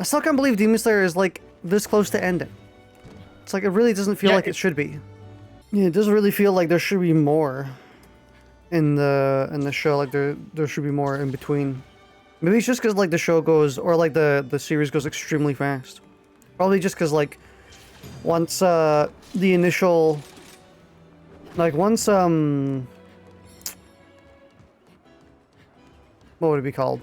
I still can't believe Demon Slayer is like this close to ending. It's like it really doesn't feel like it should be. Yeah, it doesn't really feel like there should be more in the show. Like there should be more in between. Maybe it's just because like the show goes, or like the series goes extremely fast. Probably just because like once the initial, like once what would it be called?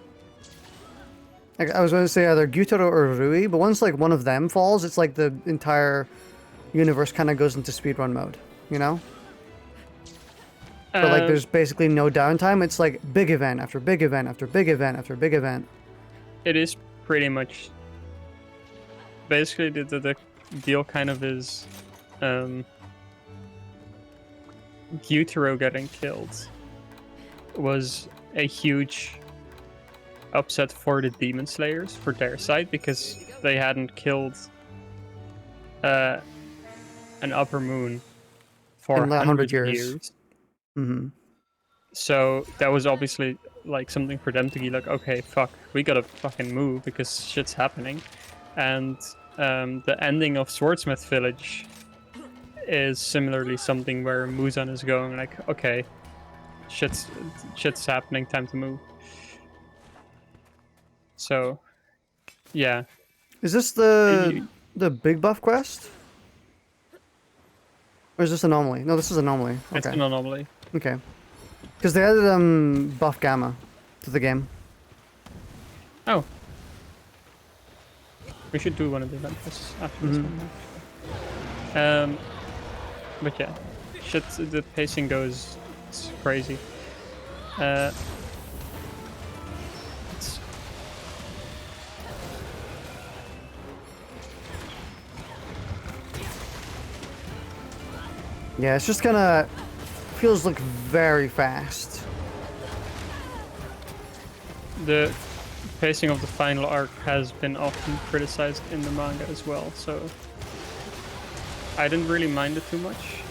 Like, I was going to say either Gyutaro or Rui, but once like one of them falls, it's like the entire universe kind of goes into speedrun mode, you know? But like there's basically no downtime. It's like big event after big event after big event after big event. It is pretty much basically the deal kind of is Gyutaro getting killed was a huge upset for the Demon Slayers for their side because they hadn't killed an upper moon for 100 years. Mm-hmm. So that was obviously like something for them to be like, okay, fuck, we gotta fucking move because shit's happening. And the ending of Swordsmith Village is similarly something where Muzan is going like, okay, shit's happening, time to move. So, yeah. Is this the big buff quest? Or is this anomaly? No, this is anomaly. Okay. It's an anomaly. Okay. Because they added buff gamma to the game. Oh. We should do one of the events after this one. But yeah, shit, the pacing goes it's crazy. Yeah, it's just kind of feels like very fast. The pacing of the final arc has been often criticized in the manga as well, so I didn't really mind it too much.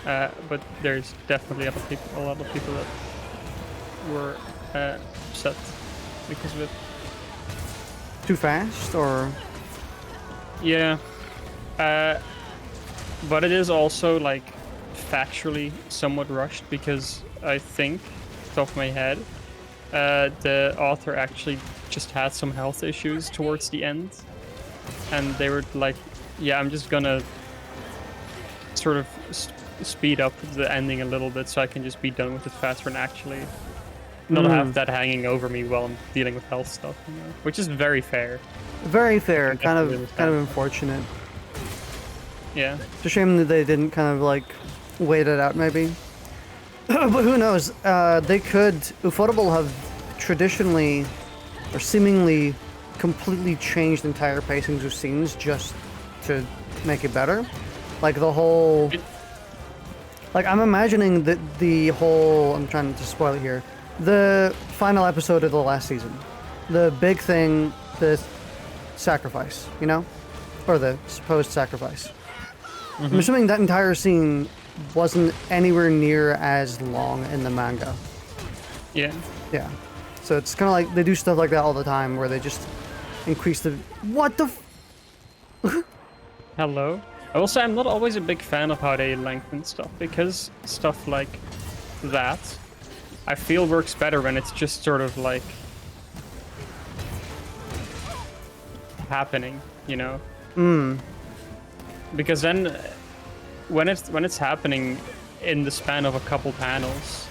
But there's definitely a lot of people that were upset because of it. Too fast, or? Yeah. But it is also like factually somewhat rushed because I think, off the top of my head, the author actually just had some health issues towards the end, and they were like, "Yeah, I'm just gonna sort of speed up the ending a little bit so I can just be done with it faster and actually not have that hanging over me while I'm dealing with health stuff," you know? Which is very fair. Very fair. Kind of unfortunate. Yeah. It's a shame that they didn't kind of like wait it out, maybe. But who knows? They could. Ufotable have traditionally, or seemingly, completely changed entire pacings of scenes just to make it better. Like the whole. Like I'm imagining that the whole. I'm trying to spoil it here. The final episode of the last season, the big thing, the sacrifice, you know, or the supposed sacrifice. I'm assuming that entire scene wasn't anywhere near as long in the manga. Yeah. Yeah. So it's kind of like they do stuff like that all the time where they just increase the... What the Hello? I will say I'm not always a big fan of how they lengthen stuff because stuff like that I feel works better when it's just sort of like happening, you know? Because then when it's happening in the span of a couple panels,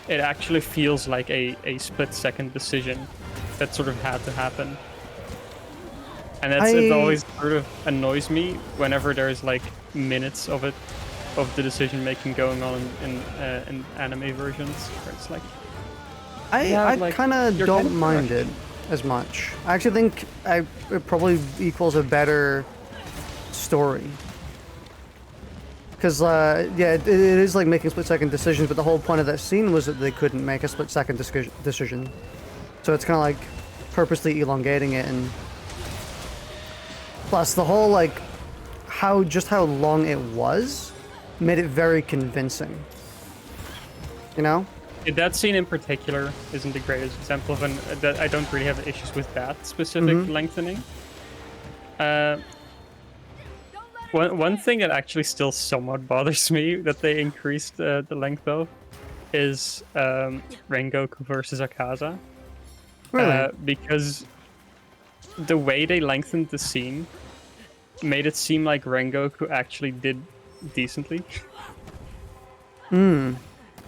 it actually feels like a split-second decision that sort of had to happen. And it always sort of annoys me whenever there's like minutes of the decision making going on in anime versions where it's like I like, kind of don't mind it as much. I actually think it probably equals a better story. Because, yeah, it is like making split-second decisions, but the whole point of that scene was that they couldn't make a split-second decision. So it's kind of like purposely elongating it, and plus the whole, like, how long it was made it very convincing. You know? That scene in particular isn't the greatest example of that. I don't really have issues with that specific lengthening. One thing that actually still somewhat bothers me that they increased the length of is Rengoku versus Akaza. Really? Because the way they lengthened the scene made it seem like Rengoku actually did decently.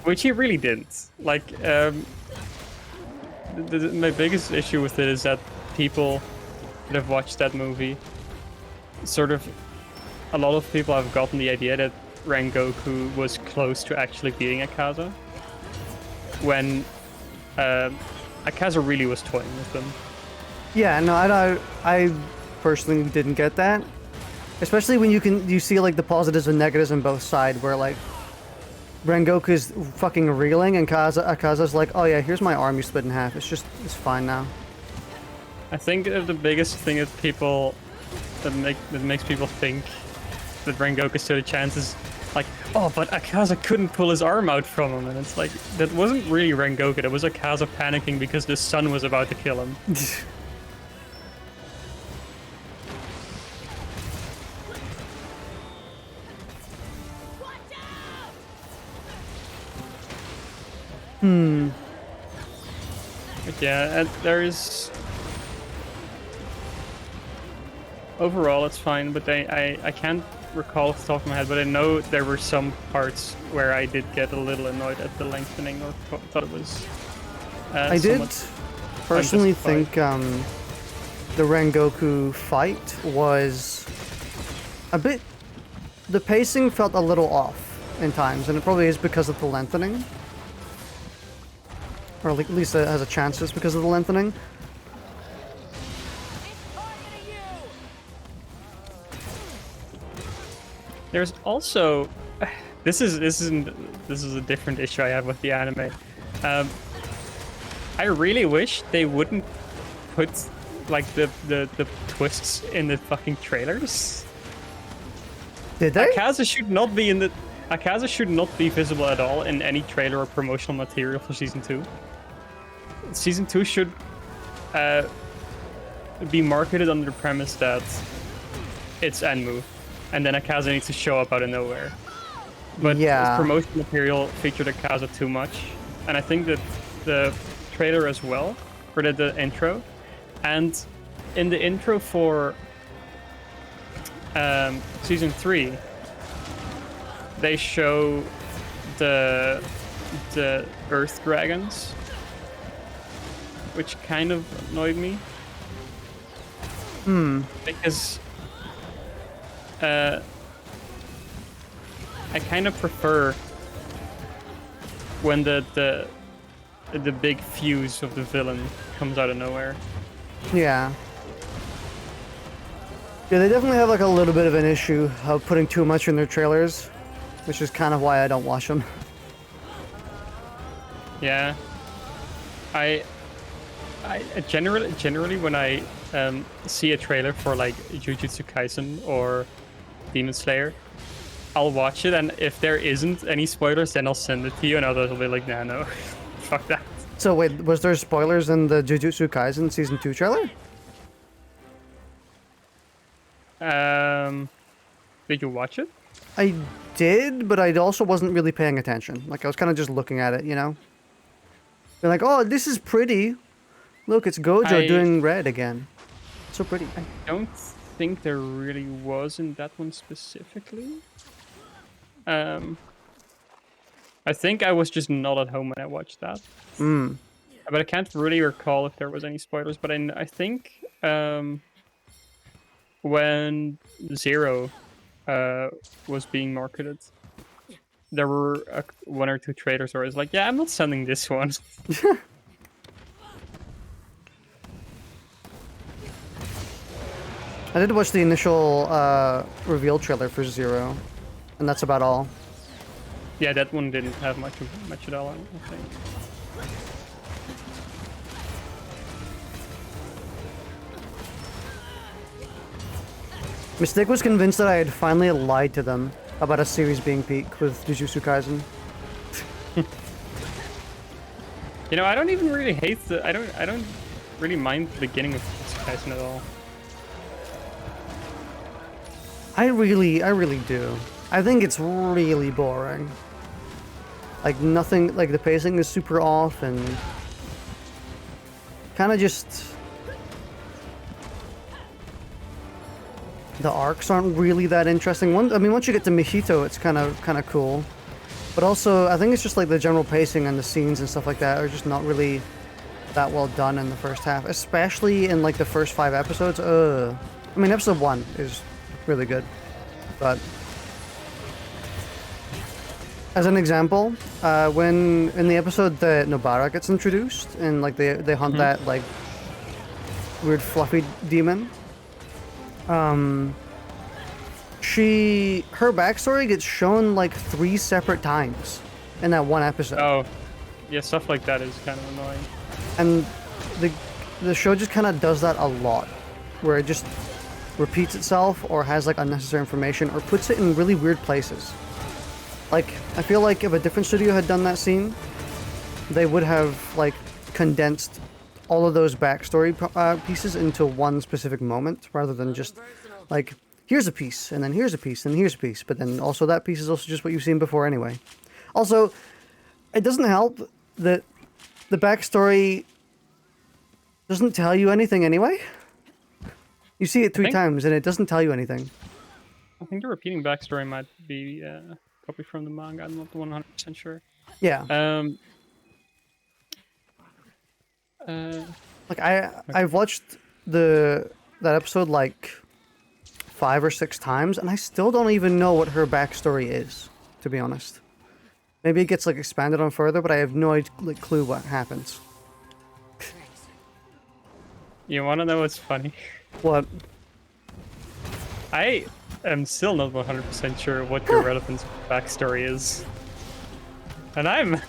Which he really didn't. Like, my biggest issue with it is that people that have watched that movie, sort of, a lot of people have gotten the idea that Rengoku was close to actually beating Akaza, when Akaza really was toying with them. Yeah, no, I personally didn't get that. Especially when you see like the positives and negatives on both sides, where like Rengoku's fucking reeling and Akaza's like, oh yeah, here's my arm you split in half. It's fine now. I think the biggest thing that makes people think that Rengoku stood a chance is like, oh, but Akaza couldn't pull his arm out from him, and it's like, that wasn't really Rengoku, that was Akaza panicking because the sun was about to kill him. But yeah, there's... Overall, it's fine, but I can't recall off the top of my head, but I know there were some parts where I did get a little annoyed at the lengthening, or thought it was I did personally think the Rengoku fight was a bit... The pacing felt a little off in times, and it probably is because of the lengthening. Or at least it has a chance it's because of the lengthening. There's also... This is a different issue I have with the anime. I really wish they wouldn't put like the twists in the fucking trailers. Did they? Akaza should not be visible at all in any trailer or promotional material for season 2. Season 2 should be marketed under the premise that it's Enmu, and then Akaza needs to show up out of nowhere. But yeah, promotional material featured Akaza too much, and I think that the trailer as well, or the intro, and in the intro for season 3, they show the Earth Dragons, which kind of annoyed me. Because I kind of prefer when the big fuse of the villain comes out of nowhere. Yeah. Yeah, they definitely have like a little bit of an issue of putting too much in their trailers, which is kind of why I don't watch them. Yeah. I generally when I see a trailer for like Jujutsu Kaisen or Demon Slayer, I'll watch it, and if there isn't any spoilers, then I'll send it to you, and others will be like, nah, no, fuck that. So wait, was there spoilers in the Jujutsu Kaisen season 2 trailer? Did you watch it? I did, but I also wasn't really paying attention. Like, I was kind of just looking at it, you know? They're like, oh, this is pretty. Look, it's Gojo doing red again. So pretty. I don't think there really was in that one specifically. I think I was just not at home when I watched that. But I can't really recall if there was any spoilers. But I think when Zero was being marketed, there were one or two trailers where I was like, yeah, I'm not sending this one. I did watch the initial reveal trailer for Zero, and that's about all. Yeah, that one didn't have much at all, I think. Mystique was convinced that I had finally lied to them about a series being peak with Jujutsu Kaisen. You know, I don't even really hate the. I don't really mind the beginning of Jujutsu Kaisen at all. I really do. I think it's really boring. Like nothing, like the pacing is super off and kind of just the arcs aren't really that interesting. I mean, once you get to Mihito, it's kind of cool. But also, I think it's just like the general pacing and the scenes and stuff like that are just not really that well done in the first half, especially in like the first 5 episodes. I mean, episode 1 is really good, but as an example, when in the episode that Nobara gets introduced and like they hunt that like weird fluffy demon, her backstory gets shown like 3 separate times in that one episode. Oh, yeah, stuff like that is kind of annoying. And the show just kind of does that a lot, where it just repeats itself or has like unnecessary information or puts it in really weird places. Like, I feel like if a different studio had done that scene, they would have like condensed all of those backstory pieces into one specific moment, rather than just like, here's a piece, and then here's a piece, and here's a piece, but then also that piece is also just what you've seen before anyway. Also, it doesn't help that the backstory doesn't tell you anything anyway. You see it 3 times, and it doesn't tell you anything. I think the repeating backstory might be copy from the manga. I'm not 100% sure. Yeah. Like I've watched that episode like 5 or 6 times, and I still don't even know what her backstory is, to be honest. Maybe it gets like expanded on further, but I have no like clue what happens. You want to know what's funny? What? I am still not 100% sure what your relevant backstory is. And I'm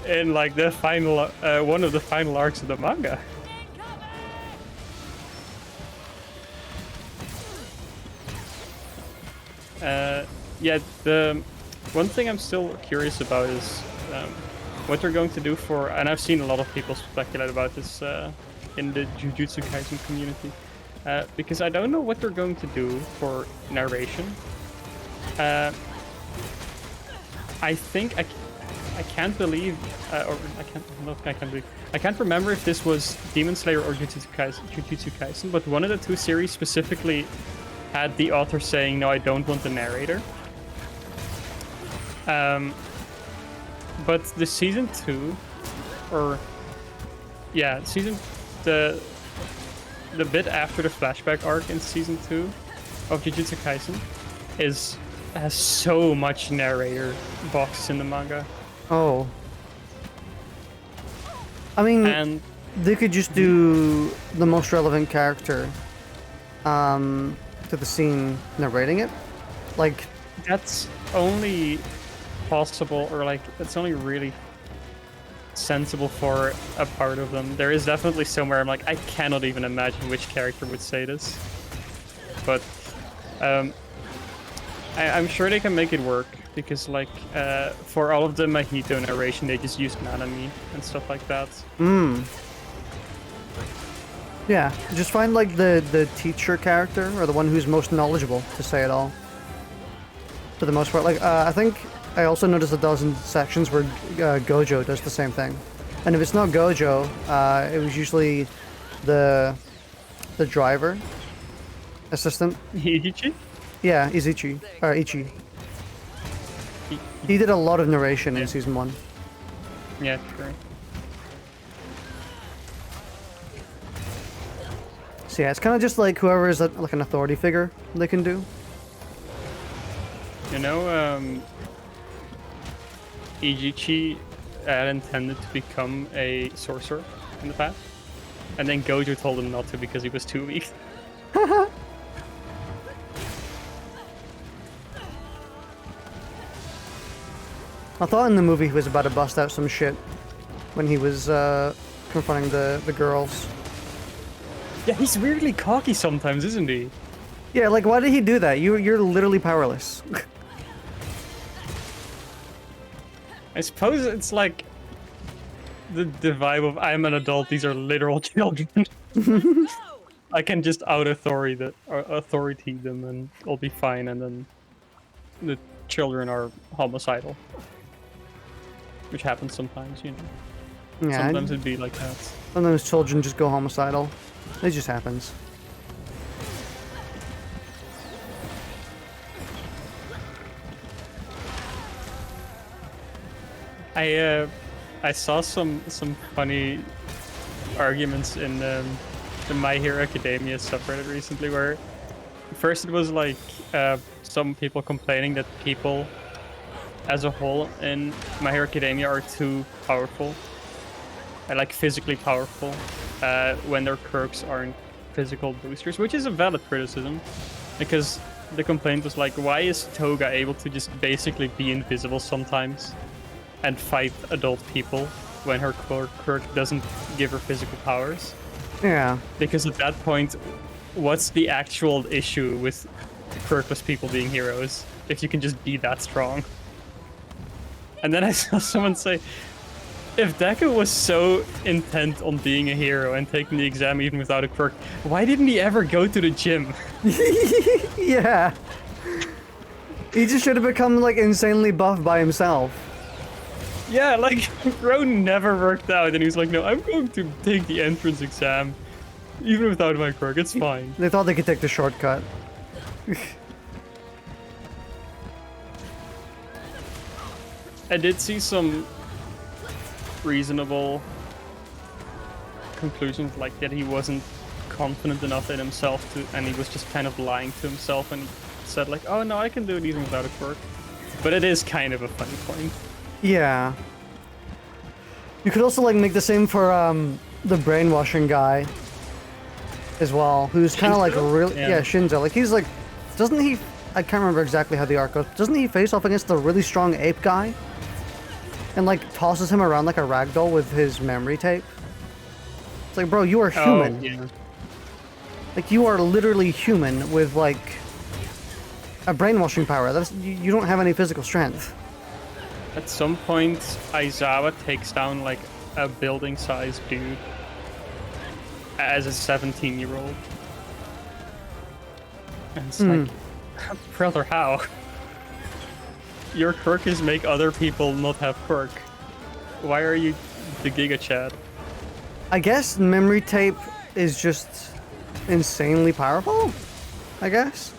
in like the final, one of the final arcs of the manga. Yeah, the one thing I'm still curious about is what they're going to do for, and I've seen a lot of people speculate about this in the Jujutsu Kaisen community, because I don't know what they're going to do for narration. I think I can't believe, or I can't remember if this was Demon Slayer or Jujutsu Kaisen, but one of the 2 series specifically had the author saying, no, I don't want the narrator. But the season 2, or yeah, the bit after the flashback arc in season 2 of Jujutsu Kaisen has so much narrator boxes in the manga. Oh. I mean, And they could just do the most relevant character to the scene narrating it. Like, that's only possible, or like that's only really sensible for a part of them. There is definitely somewhere I'm like, I cannot even imagine which character would say this, but I'm sure they can make it work, because like for all of the Mahito narration they just used Nanami and stuff like that. Yeah, just find like the teacher character, or the one who's most knowledgeable, to say it all. For the most part, like I think I also noticed that there was sections where Gojo does the same thing, and if it's not Gojo, it was usually the driver assistant. Ichichi? Yeah, Ichi. He did a lot of narration in season 1. Yeah, true. So yeah, it's kind of just like whoever is like an authority figure they can do. You know, Ichichi had intended to become a sorcerer in the past, and then Gojo told him not to because he was too weak. I thought in the movie he was about to bust out some shit when he was confronting the girls. Yeah, he's weirdly cocky sometimes, isn't he? Yeah, like why did he do that? You're literally powerless. I suppose it's like the vibe of I'm an adult. These are literal children. I can just authority them, and I'll be fine. And then the children are homicidal, which happens sometimes. You know, Yeah, sometimes it'd be like that. sometimes children just go homicidal. It just happens. I saw some funny arguments in the My Hero Academia subreddit recently, where first it was like some people complaining that people as a whole in My Hero Academia are too powerful, like physically powerful, when their quirks aren't physical boosters, which is a valid criticism, because the complaint was like, why is Toga able to just basically be invisible sometimes and fight adult people when her quirk doesn't give her physical powers? Yeah. Because at that point, what's the actual issue with quirkless people being heroes if you can just be that strong? And then I saw someone say, if Deku was so intent on being a hero and taking the exam even without a quirk, why didn't he ever go to the gym? Yeah. He just should have become like insanely buff by himself. Yeah, like, bro never worked out, and he was like, no, I'm going to take the entrance exam, even without my quirk, it's fine. They thought they could take the shortcut. I did see some reasonable conclusions, like that he wasn't confident enough in himself to, and he was just kind of lying to himself, and he said like, oh no, I can do it even without a quirk. But it is kind of a funny point. Yeah. You could also like make the same for the brainwashing guy as well, who's kind of like really yeah, Shinzo. Like he's like, doesn't he? I can't remember exactly how the arc goes. Doesn't he face off against the really strong ape guy? And like tosses him around like a ragdoll with his memory tape. It's like, bro, you are human. Oh, yeah. Like you are literally human with like a brainwashing power. That's you don't have any physical strength. At some point, Aizawa takes down like a building-sized dude as a 17-year-old. And it's like, brother, how? Your quirk is make other people not have quirk. Why are you the Giga Chad? I guess memory tape is just insanely powerful, I guess.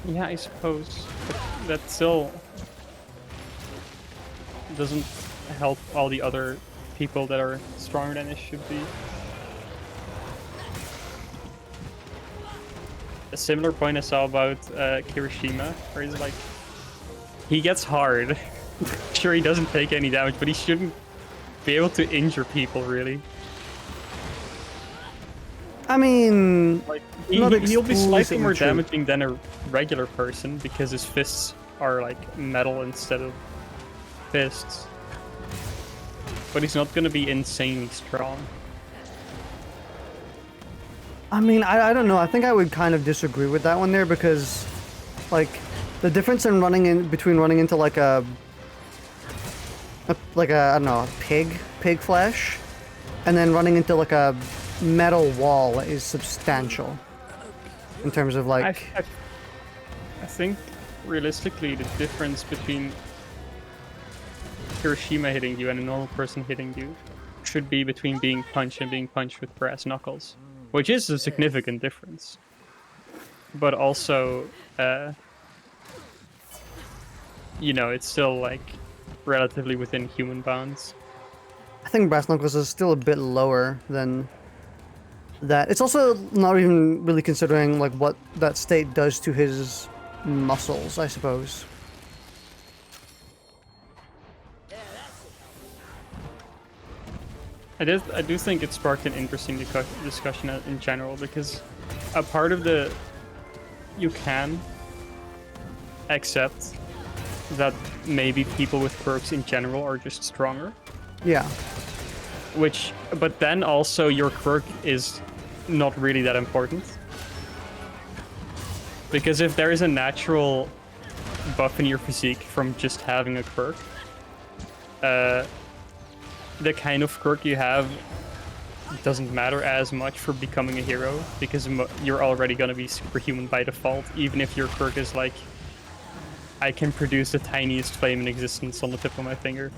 Yeah, I suppose. But that still doesn't help all the other people that are stronger than it should be. A similar point I saw about Kirishima, where he's like, he gets hard. Sure, he doesn't take any damage, but he shouldn't be able to injure people, really. I mean, like he'll be slightly more damaging than a regular person because his fists are like metal instead of fists. But he's not going to be insanely strong. I mean, I don't know. I think I would kind of disagree with that one there because, like, the difference in between running into like a I don't know, a pig flesh, and then running into like a metal wall is substantial in terms of like. I think realistically the difference between Hiroshima hitting you and a normal person hitting you should be between being punched and being punched with brass knuckles, which is a significant difference. But also, you know, it's still like relatively within human bounds. I think brass knuckles is still a bit lower than that. It's also not even really considering like what that state does to his muscles, I suppose. I do think it sparked an interesting discussion in general, because a part of the you can accept that maybe people with quirks in general are just stronger. Yeah. But then also your quirk is not really that important. Because if there is a natural buff in your physique from just having a quirk, the kind of quirk you have doesn't matter as much for becoming a hero, because you're already going to be superhuman by default, even if your quirk is like, I can produce the tiniest flame in existence on the tip of my finger.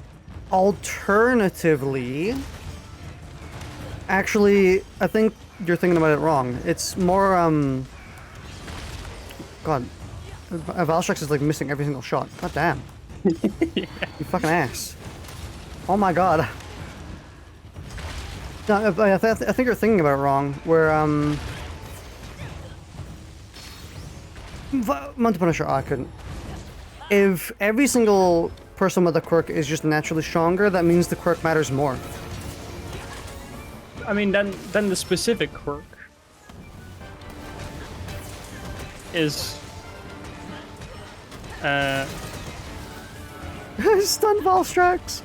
Alternatively, actually, I think you're thinking about it wrong. It's more, God, Valstrax is like missing every single shot. God damn. Yeah. You fucking ass. Oh my god. No, I think you're thinking about it wrong. Where, Mountain Punisher, I couldn't. If every single person with a quirk is just naturally stronger, that means the quirk matters more. I mean, then the specific quirk is Stun Valstrax.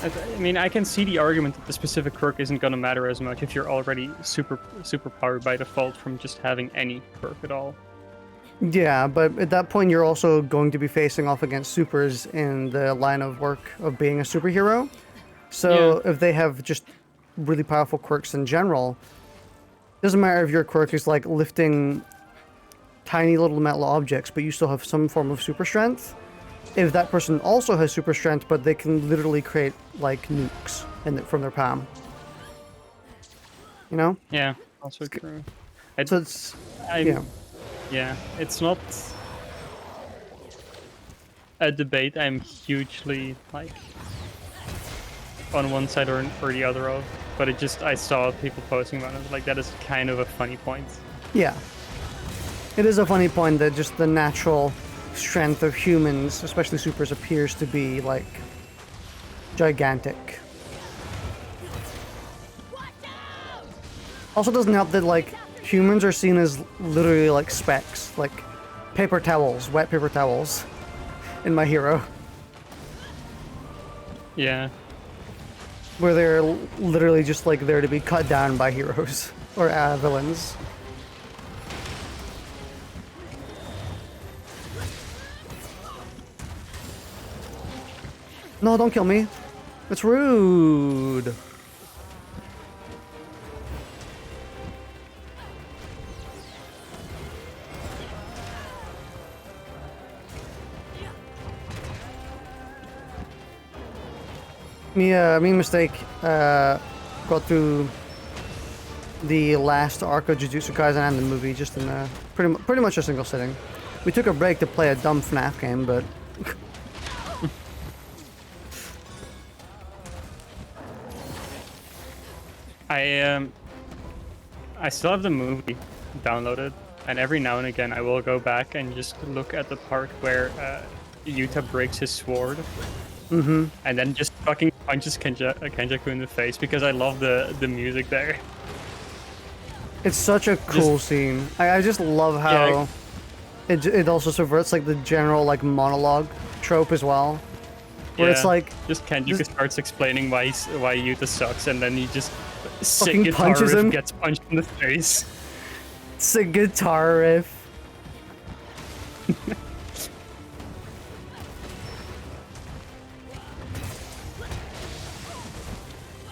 I mean, I can see the argument that the specific quirk isn't going to matter as much if you're already super powered by default from just having any quirk at all. Yeah, but at that point you're also going to be facing off against supers in the line of work of being a superhero. So if they have just really powerful quirks in general, doesn't matter if your quirk is like lifting tiny little metal objects, but you still have some form of super strength. If that person also has super strength, but they can literally create like nukes from their palm. You know? Yeah, also true. So it's Yeah, it's not a debate I'm hugely like on one side or the other of, but I saw people posting about it. Like, that is kind of a funny point. Yeah. It is a funny point that just the natural strength of humans, especially supers, appears to be like gigantic. Also doesn't help that like humans are seen as literally like specks, like paper towels, wet paper towels in My Hero. Yeah. Where they're literally just like there to be cut down by heroes or villains. No, don't kill me. It's rude. Me mistake, got through the last arc of Jujutsu Kaisen and the movie just in pretty much a single sitting. We took a break to play a dumb FNAF game, but I still have the movie downloaded, and every now and again I will go back and just look at the part where Yuta breaks his sword. Mm-hmm. And then just fucking punches Kenjaku in the face, because I love the music there. It's such a cool scene. I just love how it also subverts like the general like monologue trope as well. Where it's like just Kenjaku starts explaining why Yuta sucks, and then he just sick fucking guitar punches riff him. gets punched in the face. It's a guitar riff.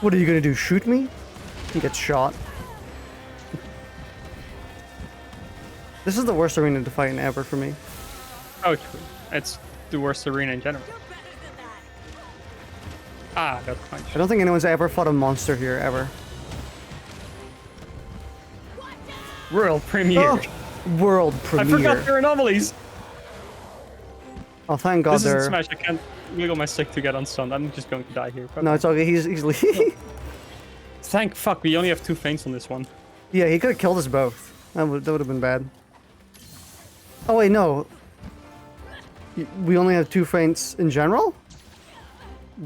What are you gonna do? Shoot me? He gets shot. This is the worst arena to fight in ever for me. Oh, true. It's the worst arena in general. Ah, that punch. I don't think anyone's ever fought a monster here, ever. World premiere. Oh, world premiere. I forgot there are anomalies. Oh, thank God This they're... isn't Smash. I can't wiggle my stick to get unstunned. I'm just going to die here. No, it's okay. He's easily... Thank fuck, we only have 2 feints on this one. Yeah, he could have killed us both. That would have been bad. Oh wait, no. We only have 2 feints in general?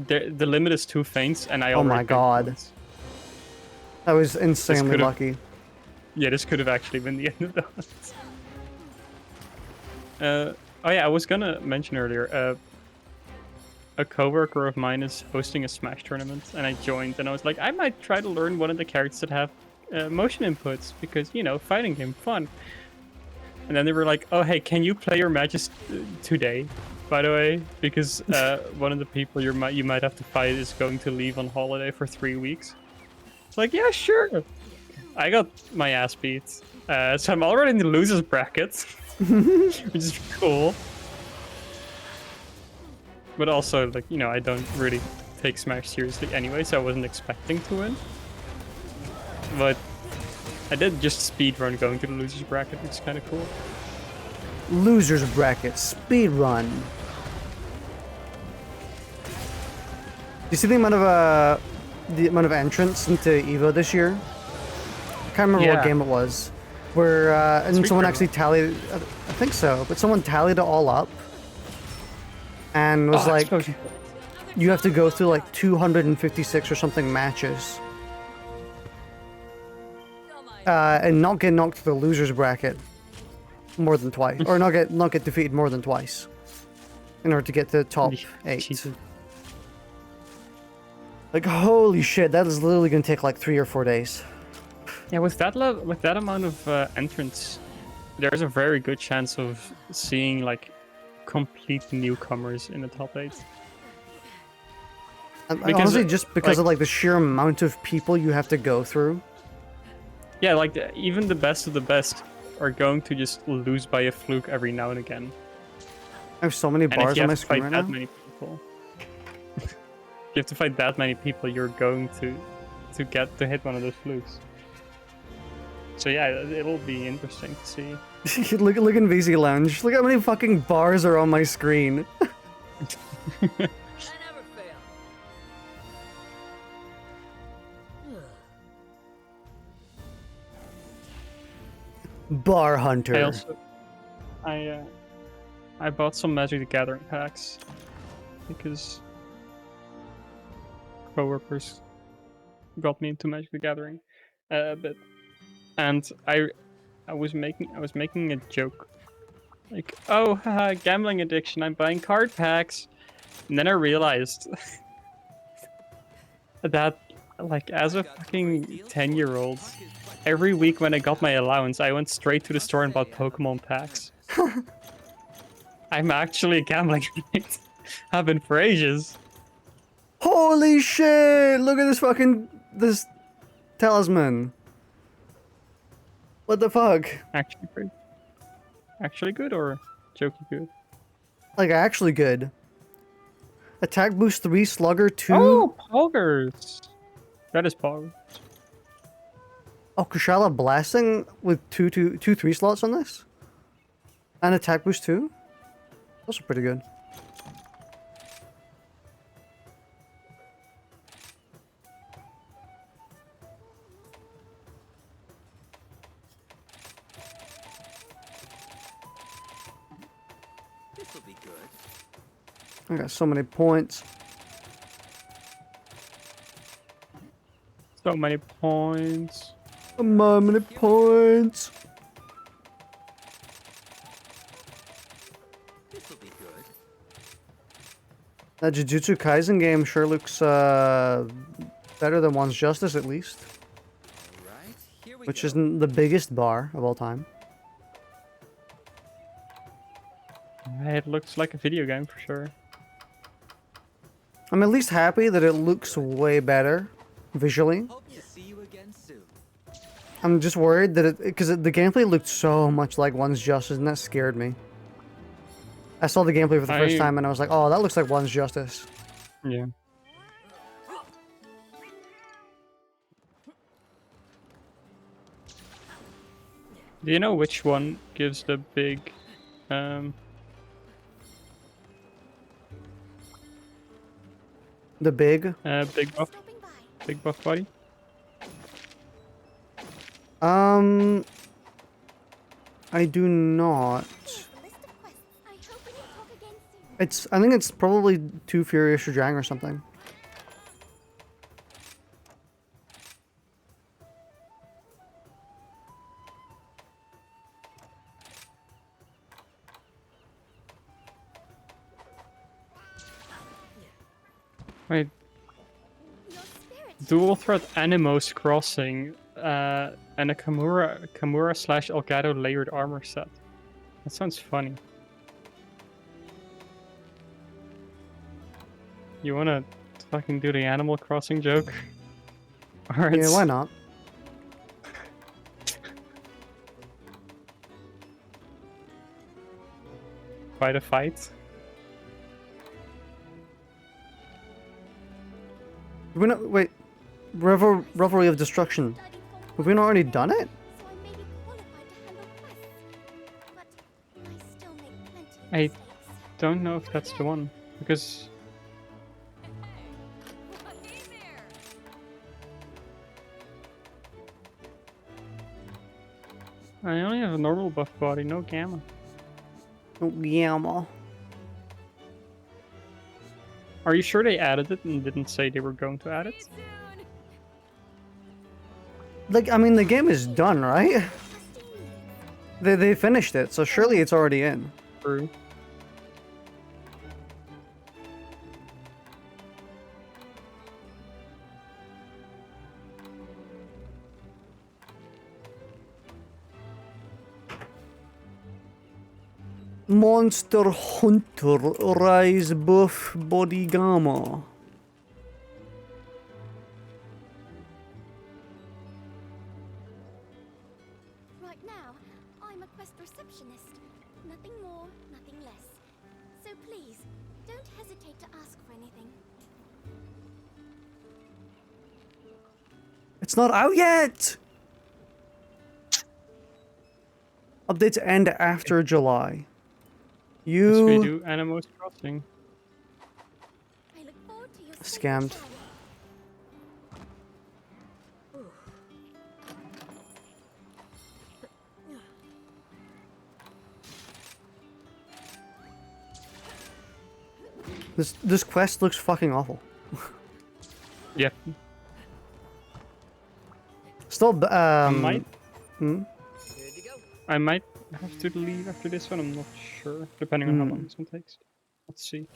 The limit is 2 feints, and I Oh already my God. once. That was insanely lucky. Yeah, this could have actually been the end of that. Oh yeah, I was gonna mention earlier, a coworker of mine is hosting a Smash tournament, and I joined, and I was like, I might try to learn one of the characters that have motion inputs, because, you know, fighting game, fun. And then they were like, "Oh, hey, can you play your matches today, by the way? Because one of the people you might have to fight is going to leave on holiday for 3 weeks." It's like, yeah, sure. I got my ass beat, so I'm already in the losers bracket, which is cool. But also, like, you know, I don't really take Smash seriously anyway, so I wasn't expecting to win. But I did just speedrun going to the losers bracket, which is kind of cool. Losers bracket speed run. You see the amount of entrants into Evo this year? I can't remember what game it was, where and someone actually tallied. I think so, but someone tallied it all up, and was like, you have to go through like 256 or something matches, and not get knocked to the losers bracket more than twice, or not get defeated more than twice, in order to get to the top 8. Jesus. Like, holy shit, that is literally gonna take like 3 or 4 days. Yeah, with that amount of entrants, there's a very good chance of seeing like complete newcomers in the top 8. Because, honestly, just because of like the sheer amount of people you have to go through. Yeah, like even the best of the best are going to just lose by a fluke every now and again. I have so many bars on my screen right now. Many people, if you have to fight that many people, you're going to get to hit one of those flukes. So yeah, it'll be interesting to see. look in VZ Lounge. Look how many fucking bars are on my screen. I never fail. Bar Hunter. I bought some Magic the Gathering packs because coworkers got me into Magic the Gathering a bit, and I was making a joke like, oh, haha, gambling addiction, I'm buying card packs, and then I realized that, like, as a fucking 10-year-old, every week when I got my allowance, I went straight to the store and bought Pokemon packs. I'm actually a gambling addict. Have been for ages. Holy shit! Look at this talisman. What the fuck? Actually good or jokey good? Like, actually good. Attack boost 3, slugger 2. Oh, poggers! That is poggers. Oh, Kushala blasting with two 3 slots on this? And attack boost 2? Those are pretty good. This will be good. I got so many points. So many points. So many points. This will be good. That Jujutsu Kaisen game sure looks better than One's Justice, at least. Right, here we Which go. isn't the biggest bar of all time. It looks like a video game for sure. I'm at least happy that it looks way better visually. Hope to see you again soon. I'm just worried that because the gameplay looked so much like One's Justice, and that scared me. I saw the gameplay for the first time, and I was like, "Oh, that looks like One's Justice." Yeah. Do you know which one gives the big, The big. big buff body? I do not. I think it's probably Too Furious or Drang or something. Wait. Dual threat Animos Crossing, and a Kamura / Elgato layered armor set. That sounds funny. You wanna fucking do the Animal Crossing joke? Or Yeah, why not? Fight a fight? We not wait. Revelry of Destruction. Have we not already done it? So I may be qualified to handle quests. But I still make plenty of I mistakes. don't know if that's the one, because I only have a normal buff body, no gamma. Oh, Gamma. Are you sure they added it and didn't say they were going to add it? Like, I mean, the game is done, right? They finished it, so surely it's already in. True. Monster Hunter Rise Buff Body Gamma. Right now, I'm a quest receptionist. Nothing more, nothing less. So please, don't hesitate to ask for anything. It's not out yet! Updates end after July. Yes, we You do Animal Crossing. I look forward to your safe Scammed. return. this quest looks fucking awful. Yep. Still, might hmm? Good to go. I might have to leave after this one, I'm not sure. Depending on how long this one takes. Let's see.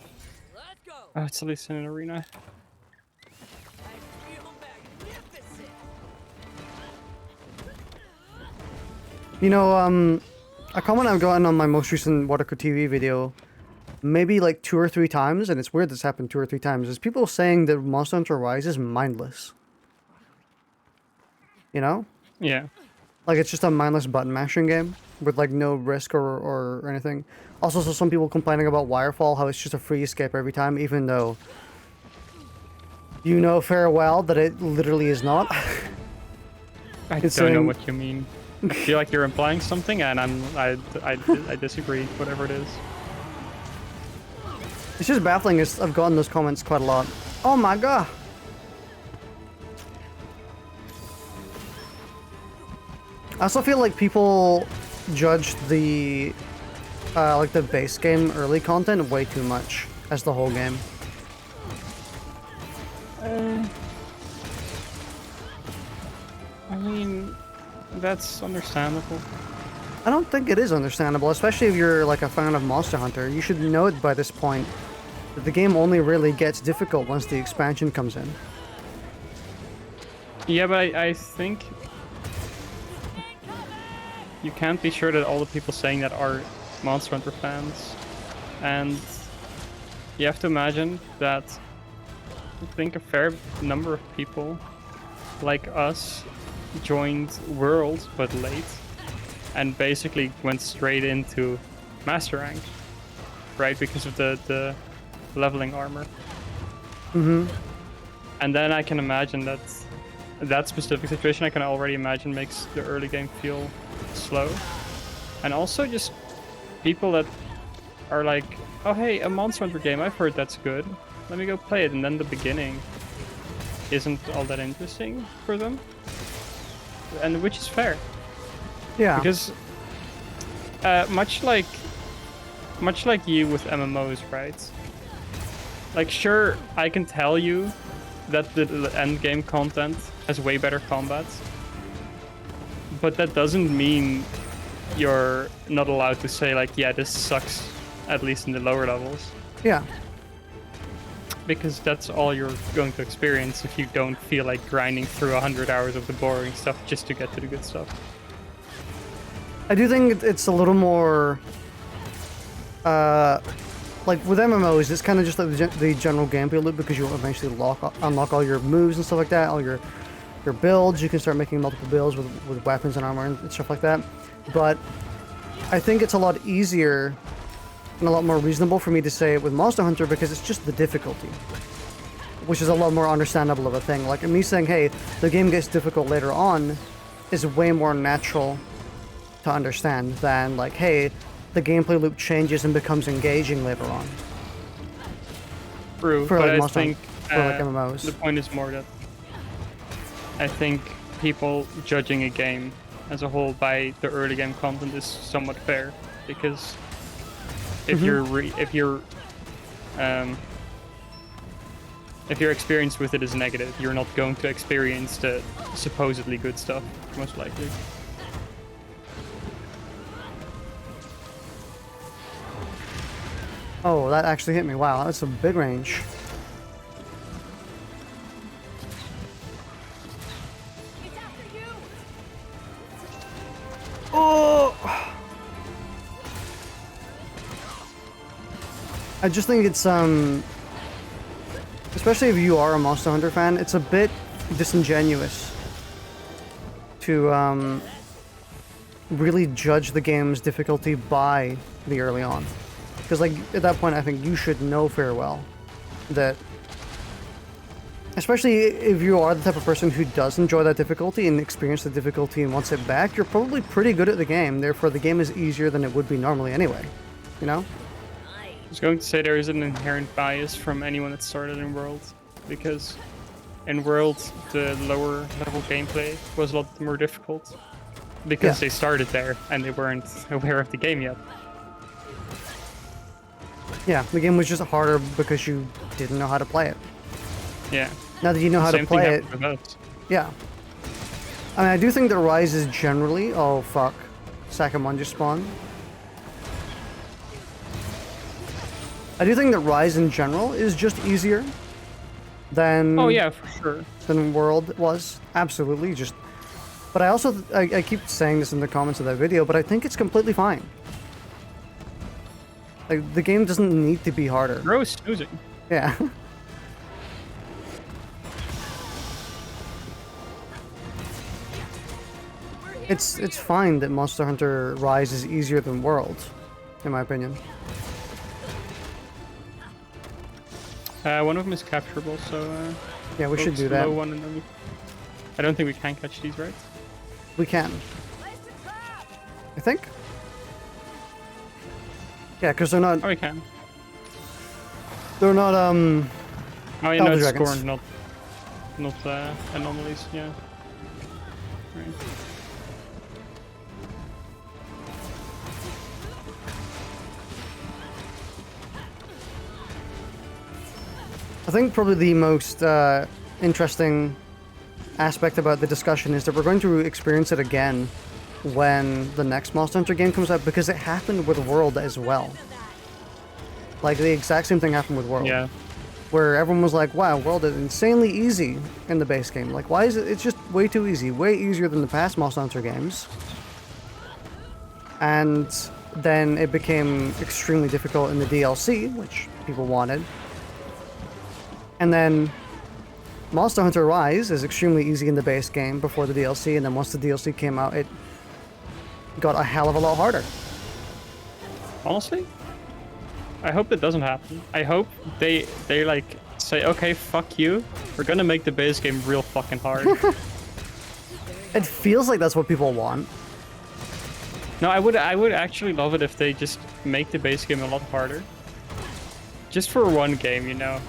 Let's go. Oh, it's at least in an arena. I feel magnificent. You know, a comment I've gotten on my most recent Waddicker TV video, maybe like 2 or 3 times, and it's weird this happened 2 or 3 times, is people saying that Monster Hunter Rise is mindless. You know? Yeah. Like it's just a mindless button mashing game with like no risk or anything. Also, so some people complaining about Wirefall, how it's just a free escape every time, even though you know fair well that it literally is not. I It's don't know saying- what you mean. I feel like you're implying something, and I disagree. Whatever it is. It's just baffling. I've gotten those comments quite a lot. Oh my god. I also feel like people judged the like the base game early content way too much as the whole game. I mean, that's understandable. I don't think it is understandable, especially if you're like a fan of Monster Hunter. You should know it by this point that the game only really gets difficult once the expansion comes in. Yeah, but I think you can't be sure that all the people saying that are Monster Hunter fans, and you have to imagine that I think a fair number of people like us joined World but late and basically went straight into Master Rank, right, because of the leveling armor. Mm-hmm. And then I can imagine that that specific situation I can already imagine makes the early game feel slow. And also just people that are like, oh hey, a Monster Hunter game, I've heard that's good, let me go play it, and then the beginning isn't all that interesting for them, and which is fair. Yeah. Because much like you with MMOs, right? Like, sure, I can tell you that the end game content has way better combat, but that doesn't mean you're not allowed to say like, yeah, this sucks, at least in the lower levels, Yeah. because that's all you're going to experience if you don't feel like grinding through 100 hours of the boring stuff just to get to the good stuff. I do think it's a little more, like with MMOs, it's kind of just like the general gameplay loop because you'll eventually unlock all your moves and stuff like that, all your builds. You can start making multiple builds with weapons and armor and stuff like that. But I think it's a lot easier and a lot more reasonable for me to say it with Monster Hunter because it's just the difficulty, which is a lot more understandable of a thing. Like me saying, hey, the game gets difficult later on is way more natural to understand than like, hey, the gameplay loop changes and becomes engaging later on. True, For but like I Monster think for like MMOs. the point is more that I think people judging a game as a whole by the early game content is somewhat fair, because if if your experience with it is negative, you're not going to experience the supposedly good stuff, most likely. Oh, that actually hit me. Wow, that's a big range. It's after you! Oh! I just think it's, especially if you are a Monster Hunter fan, it's a bit disingenuous to, really judge the game's difficulty by the early on. Because, like, at that point, I think you should know very well that, especially if you are the type of person who does enjoy that difficulty and experience the difficulty and wants it back, you're probably pretty good at the game. Therefore, the game is easier than it would be normally anyway. You know? I was going to say there is an inherent bias from anyone that started in World, because in World, the lower level gameplay was a lot more difficult, because they started there and they weren't aware of the game yet. Yeah, the game was just harder because you didn't know how to play it. Yeah. Now that you know how to play it, with us. yeah. I mean, I do think that Rise is generally... Oh, fuck. Sakamon just spawned. I do think that Rise in general is just easier than... Oh yeah, for sure. Than World was. Absolutely, just... But I also... I keep saying this in the comments of that video, but I think it's completely fine. Like, the game doesn't need to be harder. Bro is snoozing. Yeah. It's fine that Monster Hunter Rise is easier than World, in my opinion. One of them is capturable, so Yeah, we should focus do the that. low one and then I don't think we can catch these, right? We can. I think. Yeah, because they're not. Oh, we can. They're not. Oh, yeah, no, Elder it's Dragons. scorned, not anomalies. Yeah. Right. I think probably the most interesting aspect about the discussion is that we're going to experience it again when the next Monster Hunter game comes out, because it happened with World as well. Like, the exact same thing happened with World. Yeah. Where everyone was like, wow, World is insanely easy in the base game. Like, why is it? It's just way too easy. Way easier than the past Monster Hunter games. And then it became extremely difficult in the DLC, which people wanted. And then Monster Hunter Rise is extremely easy in the base game before the DLC, and then once the DLC came out, it got a hell of a lot harder. Honestly, I hope that doesn't happen. I hope they like say, okay, fuck you, we're gonna make the base game real fucking hard. It feels like that's what people want. No, I would actually love it if they just make the base game a lot harder. Just for one game, you know.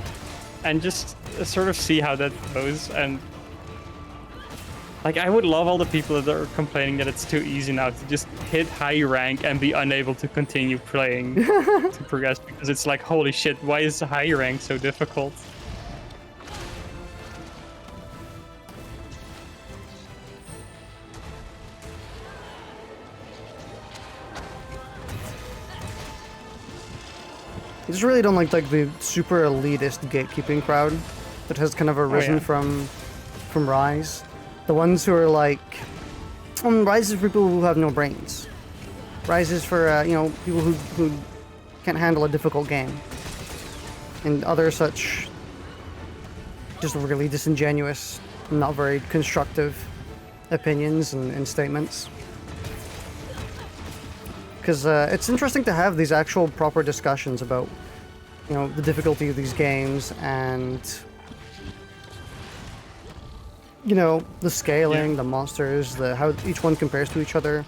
And just sort of see how that goes. And like, I would love all the people that are complaining that it's too easy now to just hit high rank and be unable to continue playing to progress, because it's like, holy shit, why is the high rank so difficult? I just really don't like the super elitist gatekeeping crowd that has kind of arisen from Rise. The ones who are like, Rise is for people who have no brains. Rise is for you know, people who can't handle a difficult game, and other such just really disingenuous, not very constructive opinions and statements. Because it's interesting to have these actual proper discussions about, you know, the difficulty of these games and, you know, the scaling, the monsters, how each one compares to each other,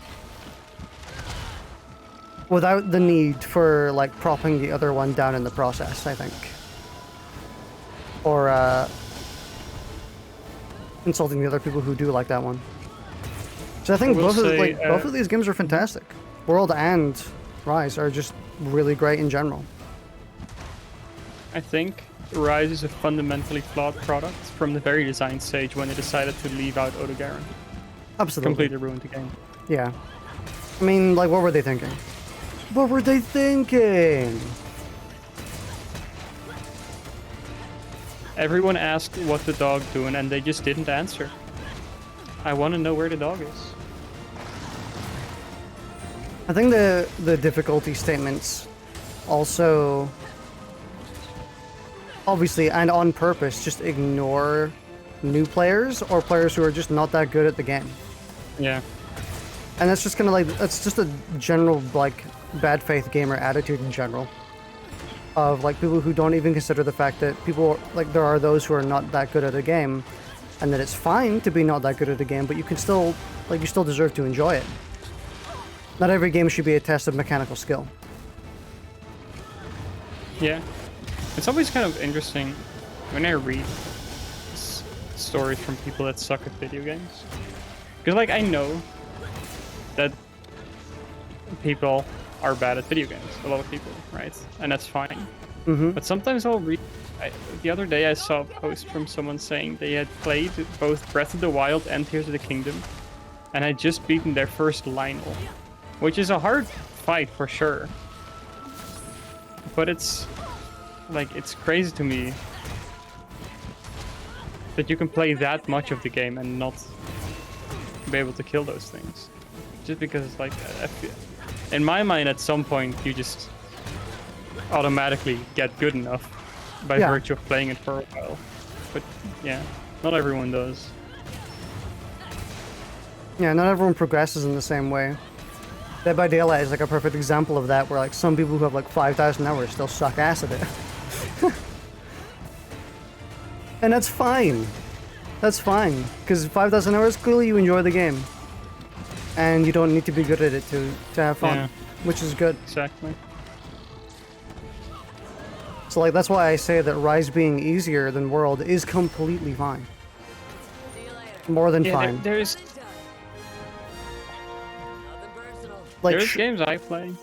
without the need for like propping the other one down in the process, I think, or insulting the other people who do like that one. So I think both of these games are fantastic. World and Rise are just really great in general. I think Rise is a fundamentally flawed product from the very design stage when they decided to leave out Odogaron. Absolutely. Completely ruined the game. Yeah. I mean, like, what were they thinking? What were they thinking? Everyone asked what the dog doing and they just didn't answer. I want to know where the dog is. I think the difficulty statements also, obviously and on purpose, just ignore new players or players who are just not that good at the game. Yeah. And that's just kind of like, that's just a general, like, bad faith gamer attitude in general. Of, like, people who don't even consider the fact that people, like, there are those who are not that good at a game, and that it's fine to be not that good at a game, but you can still, like, you still deserve to enjoy it. Not every game should be a test of mechanical skill. Yeah. It's always kind of interesting when I read stories from people that suck at video games. Because, like, I know that people are bad at video games. A lot of people, right? And that's fine. Mm-hmm. But sometimes I'll read... the other day I saw a post from someone saying they had played both Breath of the Wild and Tears of the Kingdom and had just beaten their first Lionel. Which is a hard fight for sure. But it's... like, it's crazy to me that you can play that much of the game and not be able to kill those things. Just because it's like... in my mind, at some point, you just automatically get good enough by virtue of playing it for a while. But yeah, not everyone does. Yeah, not everyone progresses in the same way. Dead by Daylight is like a perfect example of that, where like some people who have like 5,000 hours still suck ass at it. And that's fine. That's fine, because 5,000 hours, clearly you enjoy the game. And you don't need to be good at it to have fun, which is good. Exactly. So like that's why I say that Rise being easier than World is completely fine. More than fine. There's like there's games I play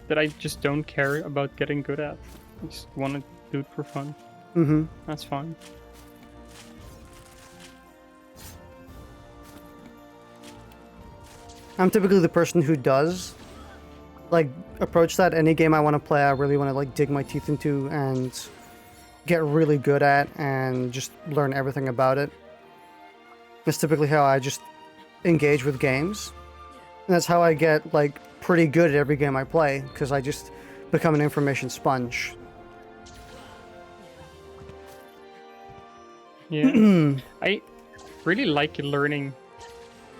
that I just don't care about getting good at. I just want to do it for fun. Mm-hmm. That's fine. I'm typically the person who does like approach that. Any game I want to play, I really want to like dig my teeth into and get really good at and just learn everything about it. That's typically how I just engage with games. And that's how I get like pretty good at every game I play, because I just become an information sponge. Yeah. I really like learning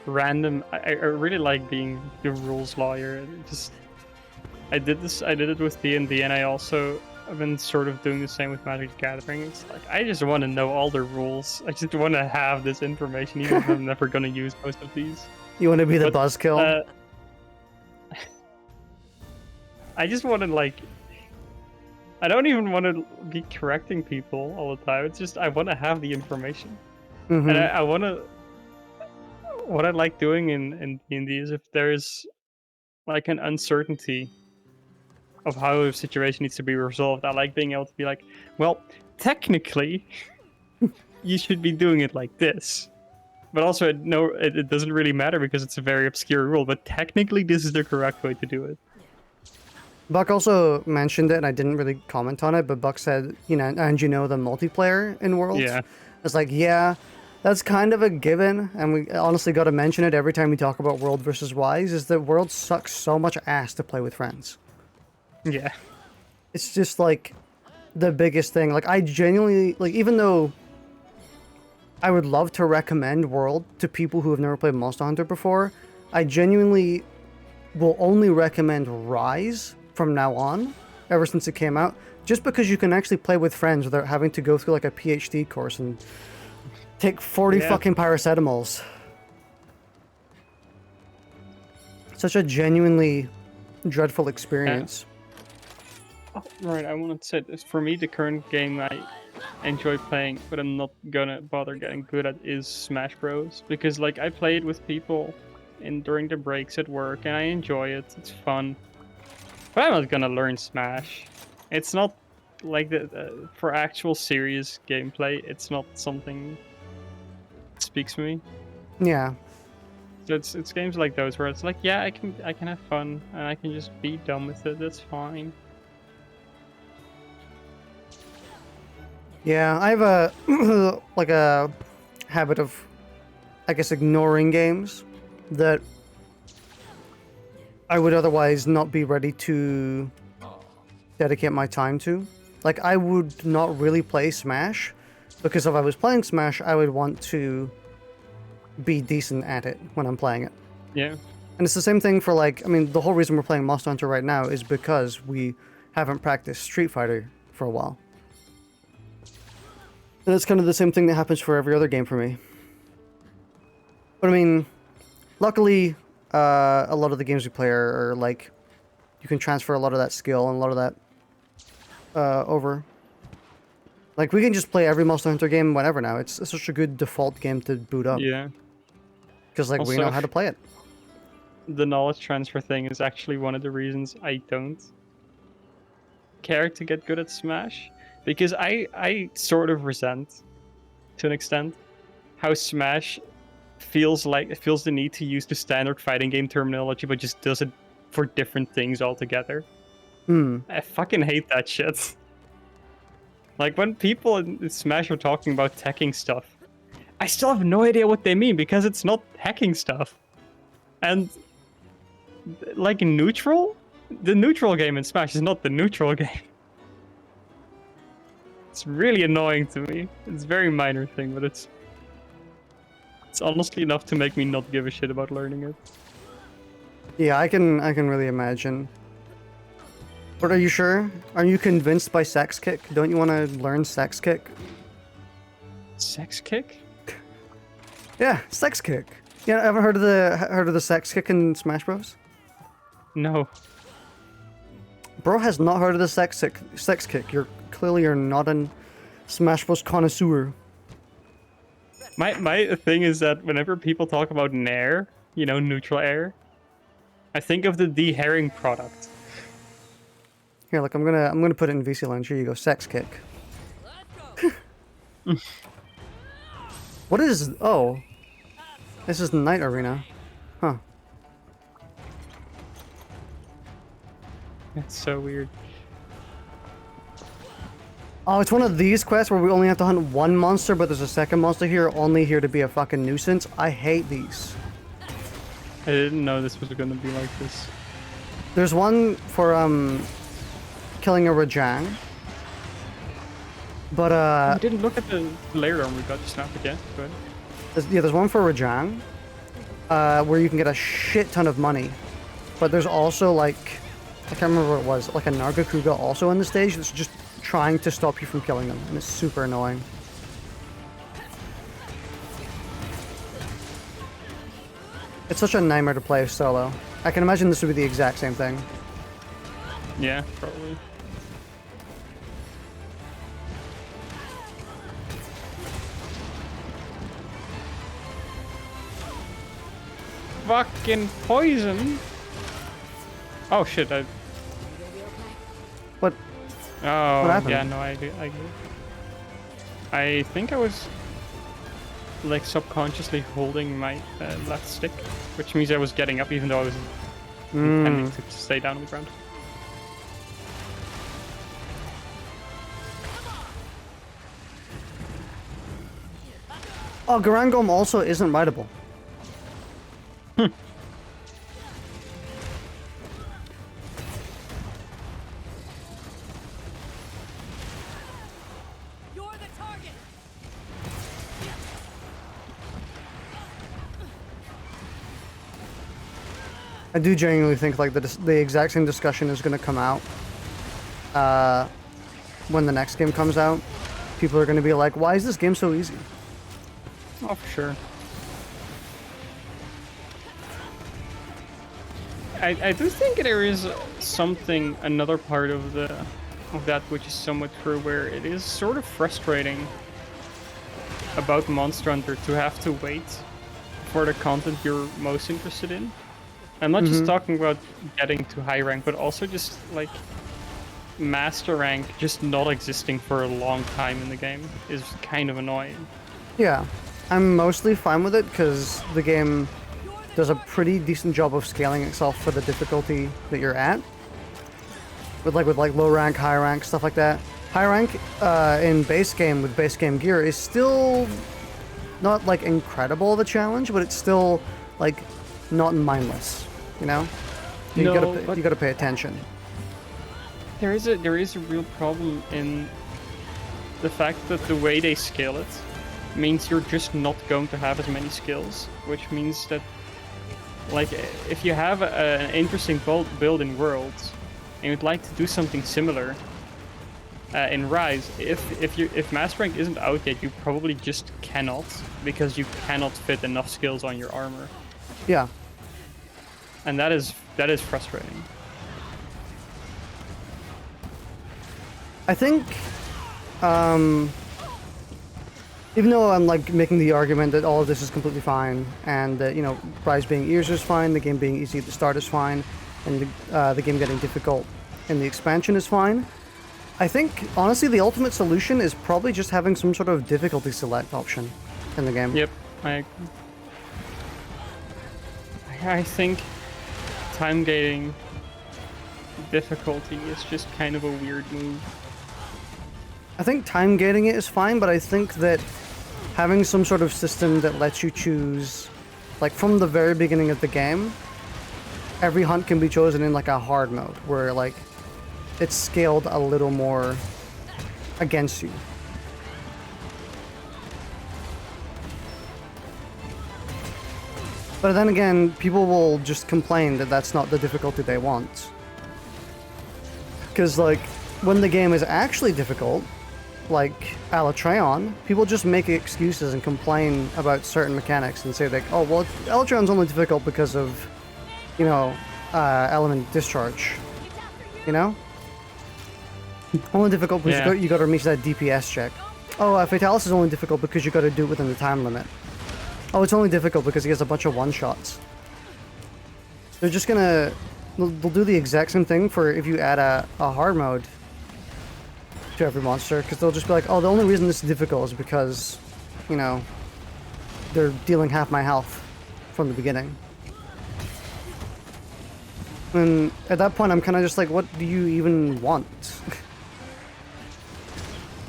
random. I really like being the rules lawyer. I did it with D&D, and I've been sort of doing the same with Magic the Gathering. It's like, I just want to know all the rules. I just want to have this information, even if I'm never going to use most of these. You want to be the buzzkill? I just want to, like... I don't even want to be correcting people all the time. It's just, I want to have the information. Mm-hmm. And I want to... What I like doing in D&D is if there's, like, an uncertainty of how a situation needs to be resolved, I like being able to be like, well, technically, you should be doing it like this. But also, it doesn't really matter because it's a very obscure rule, but technically this is the correct way to do it. Buck also mentioned it, and I didn't really comment on it, but Buck said, you know, and you know the multiplayer in Worlds? Yeah. It's like, yeah, that's kind of a given, and we honestly got to mention it every time we talk about World versus Wise, is that World sucks so much ass to play with friends. Yeah. It's just like the biggest thing. Like I genuinely like, even though I would love to recommend World to people who have never played Monster Hunter before, I genuinely will only recommend Rise from now on, ever since it came out, just because you can actually play with friends without having to go through like a PhD course and take 40 fucking paracetamols. Such a genuinely dreadful experience. Oh, right, I wanted to say this. For me, the current game I enjoy playing, but I'm not gonna bother getting good at, is Smash Bros. Because like I play it with people during the breaks at work, and I enjoy it. It's fun. But I'm not gonna learn Smash. It's not like for actual serious gameplay. It's not something that speaks to me. Yeah. So it's games like those where it's like, yeah, I can have fun and I can just be done with it. That's fine. Yeah, I have a like a habit of, I guess, ignoring games that I would otherwise not be ready to dedicate my time to. Like, I would not really play Smash because if I was playing Smash, I would want to be decent at it when I'm playing it. Yeah. And it's the same thing for, like, I mean, the whole reason we're playing Monster Hunter right now is because we haven't practiced Street Fighter for a while. And it's kind of the same thing that happens for every other game for me. But I mean, luckily, a lot of the games we play are like, you can transfer a lot of that skill and a lot of that over. Like, we can just play every Monster Hunter game whenever now. It's such a good default game to boot up. Yeah. Because, like, we Also, know how to play it. The knowledge transfer thing is actually one of the reasons I don't care to get good at Smash. Because I sort of resent, to an extent, how Smash feels the need to use the standard fighting game terminology, but just does it for different things altogether. I fucking hate that shit. Like, when people in Smash are talking about teching stuff, I still have no idea what they mean because it's not hacking stuff. And, like, neutral? The neutral game in Smash is not the neutral game. It's really annoying to me. It's a very minor thing, but it's honestly enough to make me not give a shit about learning it. Yeah, I can really imagine. But are you sure? Are you convinced by Sex Kick? Don't you want to learn Sex Kick? Sex Kick? Yeah, Sex Kick. Yeah, ever heard of the Sex Kick in Smash Bros? No. Bro has not heard of the Sex Kick. You're not a Smash Bros connoisseur. My thing is that whenever people talk about Nair, you know, neutral air, I think of the de-herring product. Here, look, I'm gonna put it in VC Lounge. Here you go, Sex Kick. What is? Oh, this is Night Arena, huh? That's so weird. Oh, it's one of these quests where we only have to hunt one monster, but there's a second monster here, only here to be a fucking nuisance. I hate these. I didn't know this was gonna be like this. There's one for killing a Rajang. But I didn't look at the layer armor we got just now, but yeah, go ahead. there's one for Rajang, where you can get a shit ton of money. But there's also, like, I can't remember what it was, like a Nargacuga also on the stage that's just trying to stop you from killing them, and it's super annoying. It's such a nightmare to play solo. I can imagine this would be the exact same thing. Yeah, probably. Fucking poison! Oh shit, What? Oh, What happened? yeah, no, I agree. I think I was, like, subconsciously holding my left stick, which means I was getting up even though I was intending to stay down on the ground. Oh, Garangom also isn't rideable. You're the target. I do genuinely think like the exact same discussion is going to come out when the next game comes out. People are going to be like, why is this game so easy? Oh, for sure. I do think there is another part of that which is somewhat true, where it is sort of frustrating about Monster Hunter to have to wait for the content you're most interested in. I'm not just talking about getting to high rank, but also just like master rank just not existing for a long time in the game is kind of annoying. Yeah, I'm mostly fine with it because the game does a pretty decent job of scaling itself for the difficulty that you're at. With like low rank, high rank, stuff like that. High rank in base game with base game gear is still not like incredible of a challenge, but it's still like not mindless, you know? You gotta pay attention. There is a real problem in the fact that the way they scale it means you're just not going to have as many skills, which means that like if you have an interesting build in Worlds and you'd like to do something similar in Rise, if Master Rank isn't out yet, you probably just cannot, because you cannot fit enough skills on your armor. Yeah. And that is frustrating. I think, even though I'm like making the argument that all of this is completely fine, and that, you know, Rise being ears is fine, the game being easy at the start is fine, and the game getting difficult in the expansion is fine, I think honestly the ultimate solution is probably just having some sort of difficulty select option in the game. Yep, I think time gating difficulty is just kind of a weird move. I think time gating it is fine, but I think that having some sort of system that lets you choose, like from the very beginning of the game, every hunt can be chosen in like a hard mode, where like it's scaled a little more against you. But then again, people will just complain that that's not the difficulty they want. Because like, when the game is actually difficult, like Alatreon, people just make excuses and complain about certain mechanics and say like, oh, well, Alatreon's only difficult because of, you know, element discharge, you know? Only difficult because you gotta reach that DPS check. Oh, Fatalis is only difficult because you gotta do it within the time limit. Oh, it's only difficult because he has a bunch of one-shots. They're just gonna... They'll do the exact same thing for if you add a hard mode to every monster, because they'll just be like, oh, the only reason this is difficult is because, you know, they're dealing half my health from the beginning. And at that point, I'm kind of just like, what do you even want?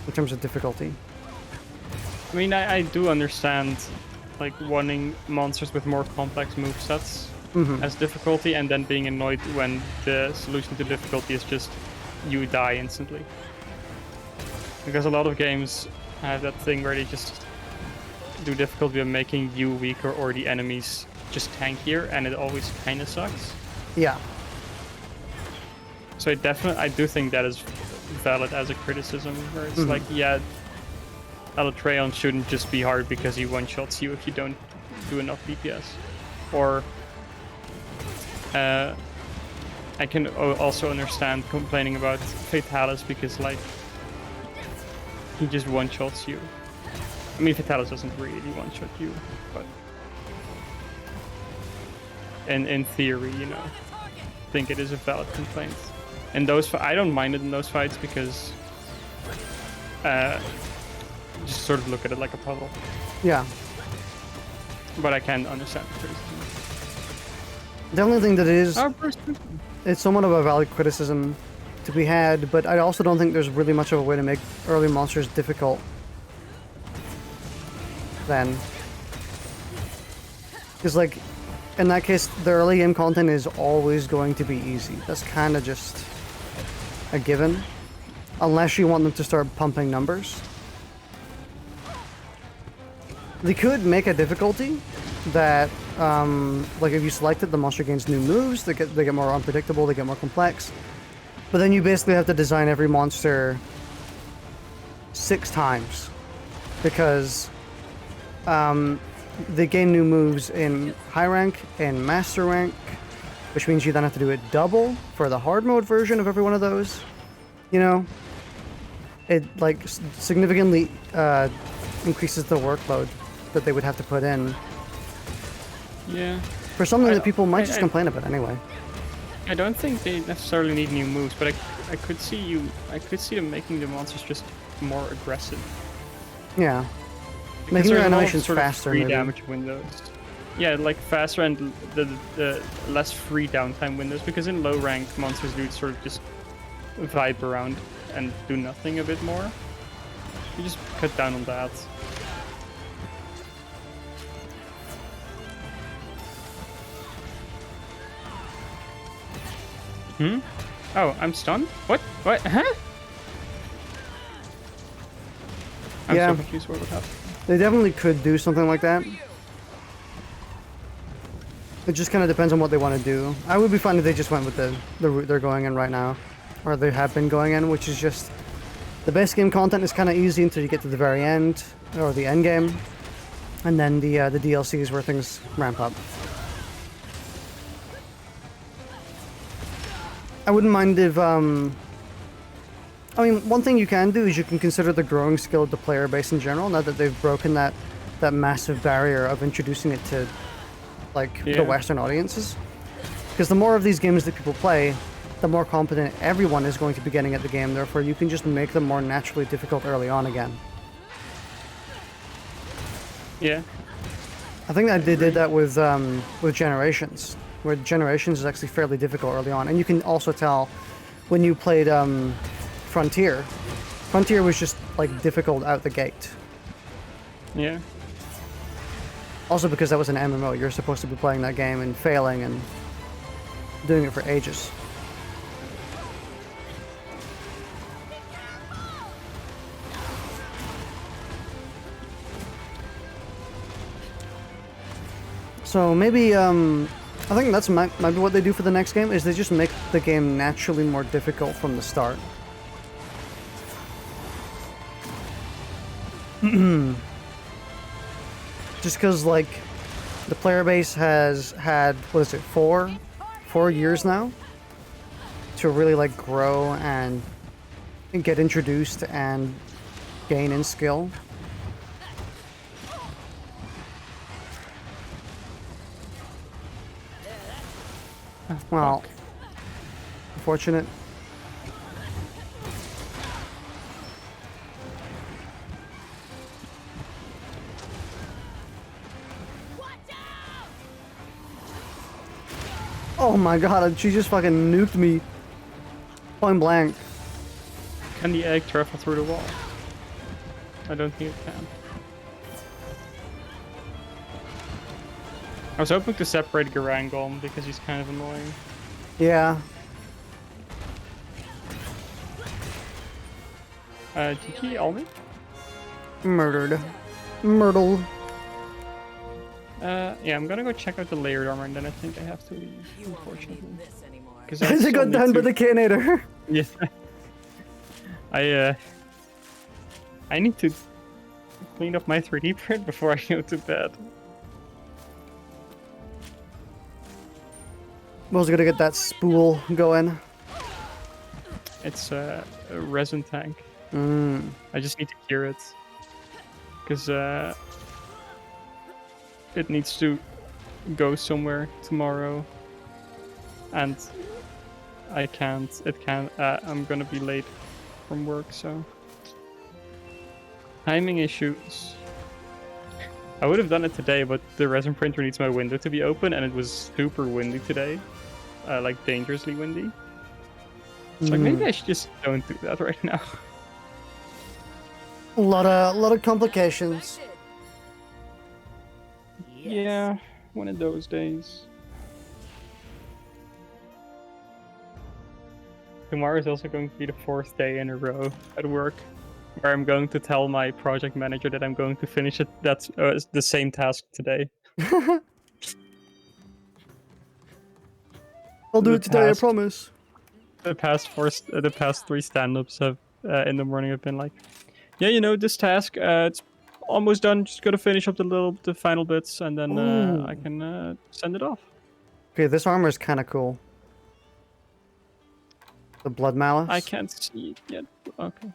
In terms of difficulty. I mean, I do understand, like, wanting monsters with more complex movesets as difficulty, and then being annoyed when the solution to difficulty is just you die instantly. Because a lot of games have that thing where they just do difficulty by making you weaker or the enemies just tankier, and it always kind of sucks. Yeah. So I do think that is valid as a criticism, where it's like, yeah, Alatreon shouldn't just be hard because he one-shots you if you don't do enough DPS. Or I can also understand complaining about Fatalis because, like, he just one-shots you. I mean, Fatalis doesn't really one-shot you, but in theory, you know, I think it is a valid complaint. And those, I don't mind it in those fights because just sort of look at it like a puzzle. Yeah. But I can understand the criticism. The only thing that is, it's somewhat of a valid criticism to be had, but I also don't think there's really much of a way to make early monsters difficult. then. Because, like, in that case, the early game content is always going to be easy. That's kind of just a given. Unless you want them to start pumping numbers. They could make a difficulty that, like if you select it, the monster gains new moves, they get more unpredictable, they get more complex. But then you basically have to design every monster 6 times. Because they gain new moves in high rank and master rank, which means you then have to do it double for the hard mode version of every one of those. You know? It like significantly increases the workload that they would have to put in. Yeah. For something that people might just complain about anyway. I don't think they necessarily need new moves, but I could see them making the monsters just more aggressive. Yeah. Because Making your there's a lot of animations sort of faster, free maybe. damage windows. Yeah, like faster and the less free downtime windows, because in low rank monsters do sort of just vibe around and do nothing a bit more. You just cut down on that. Oh, I'm stunned? What? What? Huh? I'm Yeah. so confused what would happen. They definitely could do something like that. It just kind of depends on what they want to do. I would be fine if they just went with the route they're going in right now. Or they have been going in, which is just... The base game content is kind of easy until you get to the very end, or the end game. And then the DLC is where things ramp up. I wouldn't mind if, I mean, one thing you can do is you can consider the growing skill of the player base in general, now that they've broken that massive barrier of introducing it to, like, the Western audiences. Because the more of these games that people play, the more competent everyone is going to be getting at the game, therefore you can just make them more naturally difficult early on again. Yeah. I think that they did that with Generations, where Generations is actually fairly difficult early on, and you can also tell when you played Frontier. Frontier was just like difficult out the gate. Yeah. Also because that was an MMO, you're supposed to be playing that game and failing and doing it for ages. So maybe, I think that's might be what they do for the next game, is they just make the game naturally more difficult from the start. Just because, like, the player base has had, what is it, 4 years now to really, like, grow and get introduced and gain in skill. Well, unfortunate. Oh my god, she just fucking nuked me. Point blank. Can the egg travel through the wall? I don't think it can. I was hoping to separate Garangolm because he's kind of annoying. Yeah. GG, Almi? Murdered. Myrtle. Yeah, I'm gonna go check out the layered armor and then I think I have to leave, unfortunately. Because They got done by the Canator. Yeah. I need to clean up my 3D print before I go to bed. I was gonna get that spool going. It's a resin tank. Mm. I just need to cure it. Because it needs to go somewhere tomorrow. And I can't. I'm gonna be late from work, so. Timing issues. I would have done it today, but the resin printer needs my window to be open, and it was super windy today. Like dangerously windy. So like, maybe I should just don't do that right now. A lot of complications. Yeah, one of those days. Tomorrow is also going to be the 4th day in a row at work, where I'm going to tell my project manager that I'm going to finish it. That's the same task today. I'll do The it today, I past- promise. The past 3 stand-ups have in the morning have been like, yeah, you know, this task, it's almost done. Just gotta finish up the final bits, and then I Ooh. can send it off. Okay, this armor is kind of cool. The blood malice. I can't see it yet. Okay.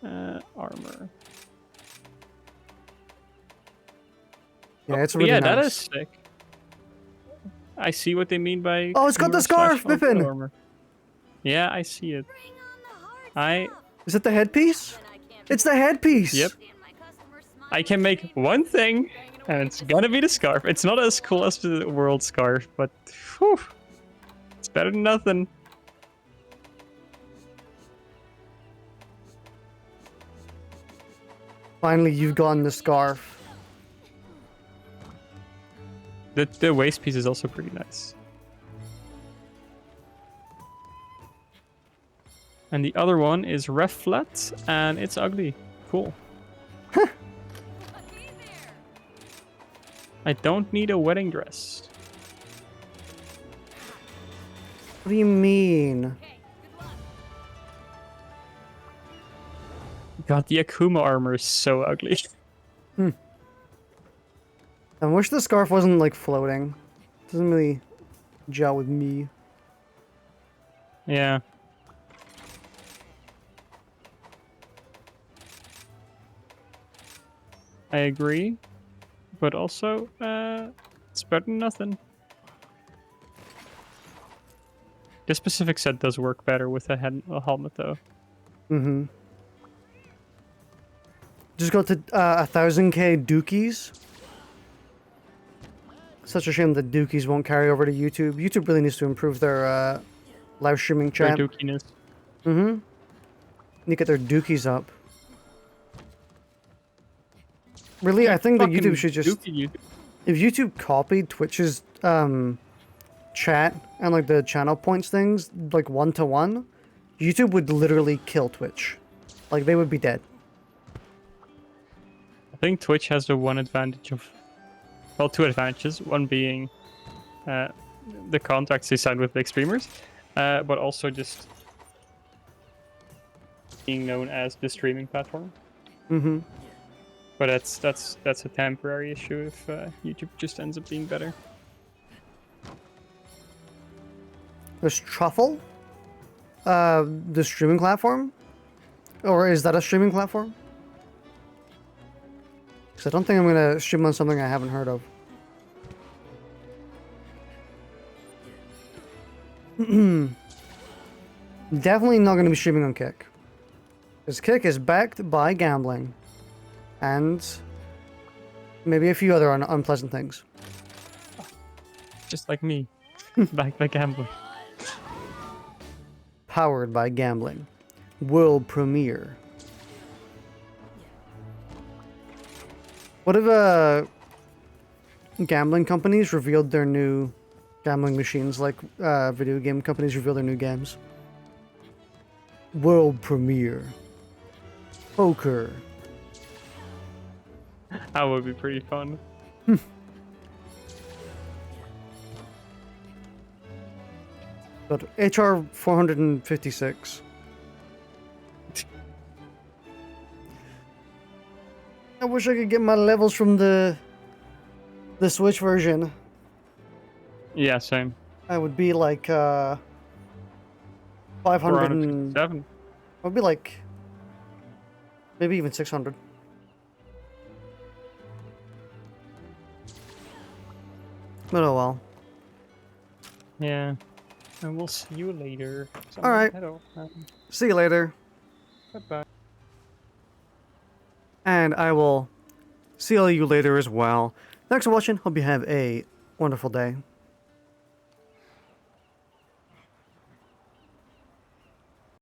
Armor. Yeah, it's really yeah, nice. that is sick. I see what they mean by. Oh, it's got the scarf, Bipin! Armor. Yeah, I see it. Bring on the hard I stuff. Is it the headpiece? Then I can't It's the headpiece! Yep. stand my customers smiling I can make one thing, and it's gonna be the scarf. It's not as cool as the world scarf, but whew, it's better than nothing. Finally, you've gotten the scarf. The waist piece is also pretty nice. And the other one is ref flat, and it's ugly. Cool. Hey there. I don't need a wedding dress. What do you mean? Okay, good luck. God, the Akuma armor is so ugly. I wish the scarf wasn't like floating. Doesn't really gel with me. Yeah. I agree, but also, it's better than nothing. This specific set does work better with a helmet, though. Mm-hmm. Just got to 1000k dookies. Such a shame that dookies won't carry over to YouTube. YouTube really needs to improve their live streaming Their chat. dookiness. Mm-hmm. Need to get their dookies up. Really, I think that Fucking YouTube should just... dookie YouTube. If YouTube copied Twitch's chat and like the channel points things like 1-to-1, YouTube would literally kill Twitch. Like they would be dead. I think Twitch has the one advantage of, well, 2 advantages. One being the contracts they signed with big streamers, but also just being known as the streaming platform. Mm-hmm. But that's a temporary issue if YouTube just ends up being better. There's Truffle? The streaming platform? Or is that a streaming platform? Because I don't think I'm going to stream on something I haven't heard of. Definitely not going to be streaming on Kick. Because Kick is backed by gambling. And maybe a few other unpleasant things. Just like me, back by gambling. Powered by gambling. World premiere. What if gambling companies revealed their new gambling machines like video game companies reveal their new games? World premiere. Poker. That would be pretty fun. But HR 456. I wish I could get my levels from the Switch version. Yeah, same. I would be like 500 and... 457. I would be like maybe even 600. But oh well. Yeah. And we'll see you later. All right. Hello. See you later. Bye-bye. And I will see all you later as well. Thanks for watching. Hope you have a wonderful day.